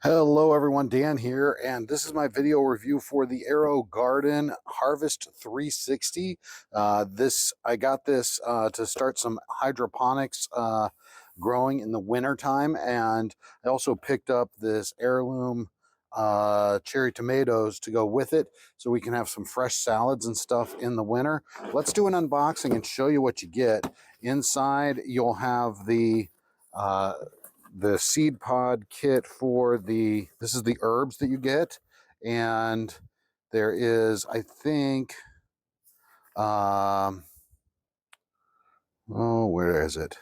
Hello everyone, Dan here, and this is my video review for the AeroGarden Harvest 360. I got this to start some hydroponics growing in the winter time, and I also picked up this heirloom cherry tomatoes to go with it so we can have some fresh salads and stuff in the winter. Let's do an unboxing and show you what you get. Inside you'll have the seed pod kit for this is the herbs that you get, and there is, I think, oh, where is it?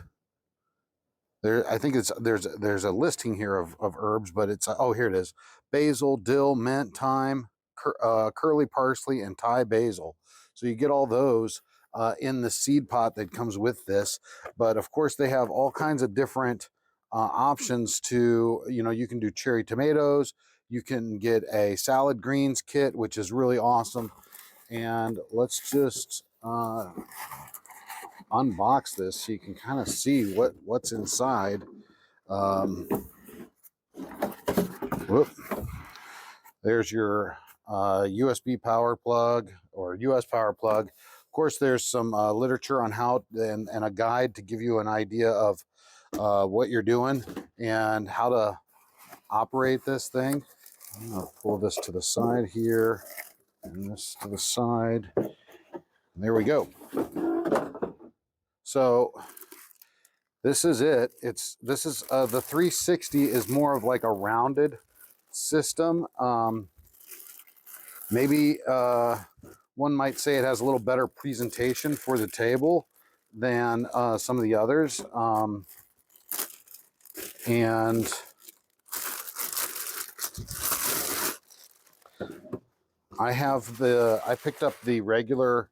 There, I think there's a listing here of herbs, but it's, oh, here it is: basil, dill, mint, thyme, curly parsley, and Thai basil. So you get all those in the seed pot that comes with this. But of course, they have all kinds of different options to, you can do cherry tomatoes. You can get a salad greens kit, which is really awesome. And let's just unbox this so you can kind of see what's inside. Whoop. There's your USB power plug or US power plug. Of course, there's some literature on how and a guide to give you an idea of what you're doing and how to operate this thing. I'm going to pull this to the side here and this to the side. And there we go. So this is it. This is the 360 is more of like a rounded system. Maybe one might say it has a little better presentation for the table than some of the others. And I picked up the regular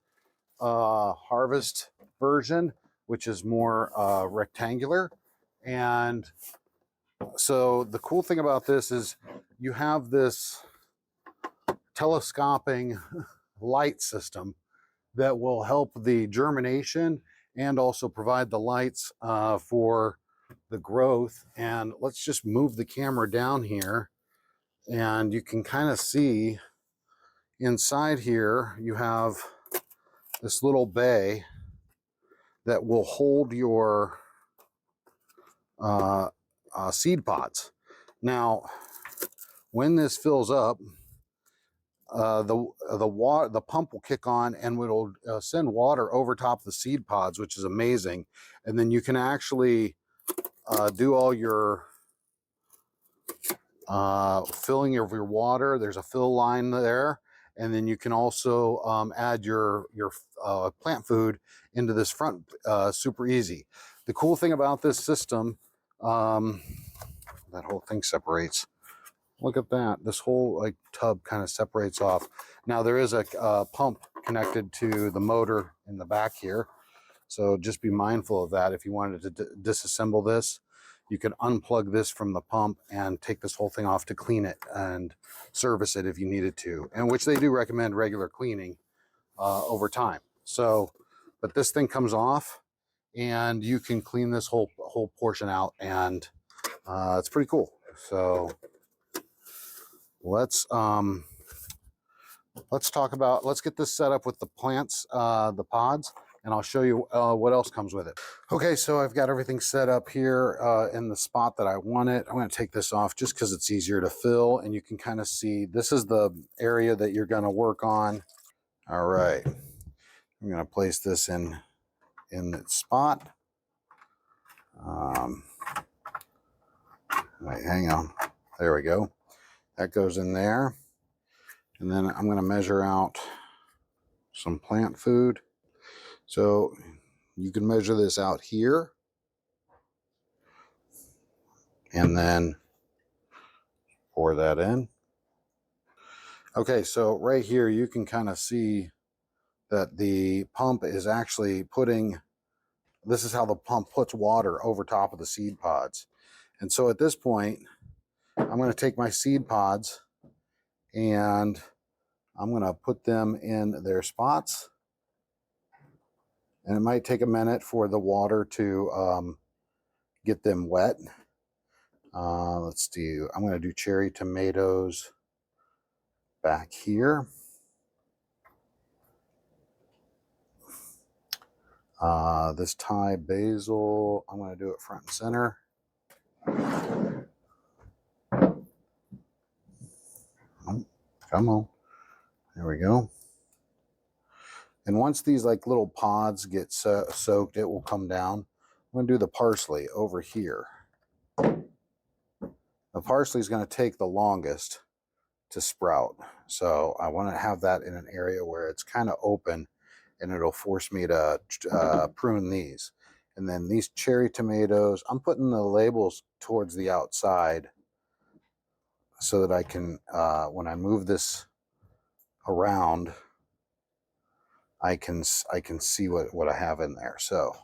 Harvest version, which is more rectangular. And so the cool thing about this is you have this telescoping light system that will help the germination and also provide the lights for the growth. And let's just move the camera down here, and you can kind of see inside here you have this little bay that will hold your seed pods. Now, when this fills up, the pump will kick on and it'll send water over top of the seed pods, which is amazing. And then you can actually do all your filling of your water. There's a fill line there, and then you can also add your plant food into this front super easy. The cool thing about this system, that whole thing separates. Look at that. This whole tub kind of separates off. Now there is a pump connected to the motor in the back here. So just be mindful of that. If you wanted to disassemble this, you could unplug this from the pump and take this whole thing off to clean it and service it if you needed to, and which they do recommend regular cleaning over time. So, but this thing comes off and you can clean this whole portion out, and it's pretty cool. So let's get this set up with the plants, the pods, and I'll show you what else comes with it. Okay, so I've got everything set up here in the spot that I want it. I'm going to take this off just because it's easier to fill, and you can kind of see this is the area that you're going to work on. All right, I'm going to place this in its spot. Wait, hang on. There we go. That goes in there. And then I'm going to measure out some plant food. So you can measure this out here. And then pour that in. Okay, so right here you can kind of see that the pump is actually this is how the pump puts water over top of the seed pods. And so at this point, I'm going to take my seed pods and I'm going to put them in their spots. And it might take a minute for the water to get them wet. Let's do, I'm going to do cherry tomatoes back here. This Thai basil, I'm going to do it front and center. Come on. There we go. And once these like little pods get soaked, it will come down. I'm going to do the parsley over here. The parsley is going to take the longest to sprout. So I want to have that in an area where it's kind of open, and it'll force me to prune these. And then these cherry tomatoes, I'm putting the labels towards the outside so that I can, when I move this around, I can see what I have in there. So,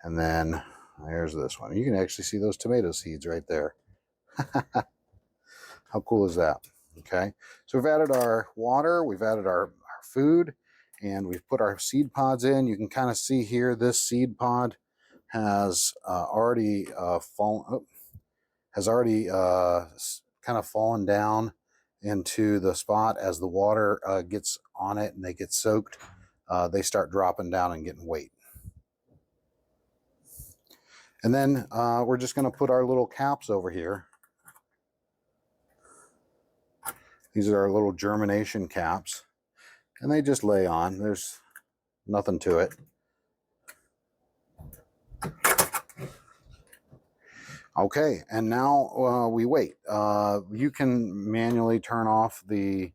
and then there's this one. You can actually see those tomato seeds right there. How cool is that? Okay, so we've added our water, we've added our food, and we've put our seed pods in. You can kind of see here, this seed pod has already fallen, kind of fallen down into the spot. As the water gets on it and they get soaked, they start dropping down and getting weight. And then we're just going to put our little caps over here. These are our little germination caps, and they just lay on. There's nothing to it. Okay, and now we wait. You can manually turn off the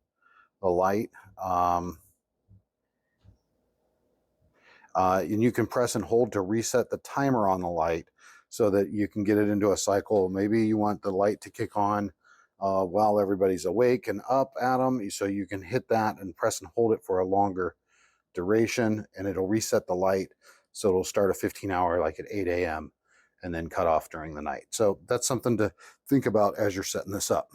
light, and you can press and hold to reset the timer on the light so that you can get it into a cycle. Maybe you want the light to kick on while everybody's awake and up at them, so you can hit that and press and hold it for a longer duration, and it'll reset the light, so it'll start a 15-hour like at 8 a.m. and then cut off during the night. So that's something to think about as you're setting this up.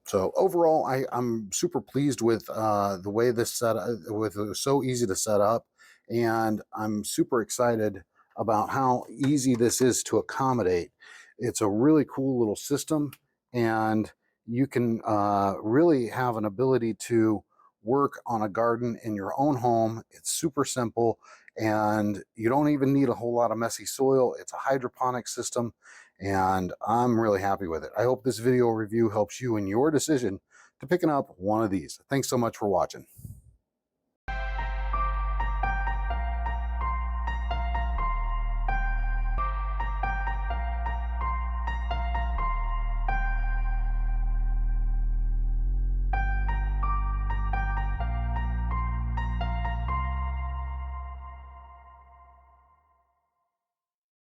So overall, I'm super pleased with the way this set up. It was so easy to set up, and I'm super excited about how easy this is to accommodate. It's a really cool little system, and you can really have an ability to work on a garden in your own home. It's super simple, and you don't even need a whole lot of messy soil. It's a hydroponic system, and I'm really happy with it. I hope this video review helps you in your decision to picking up one of these. Thanks so much for watching.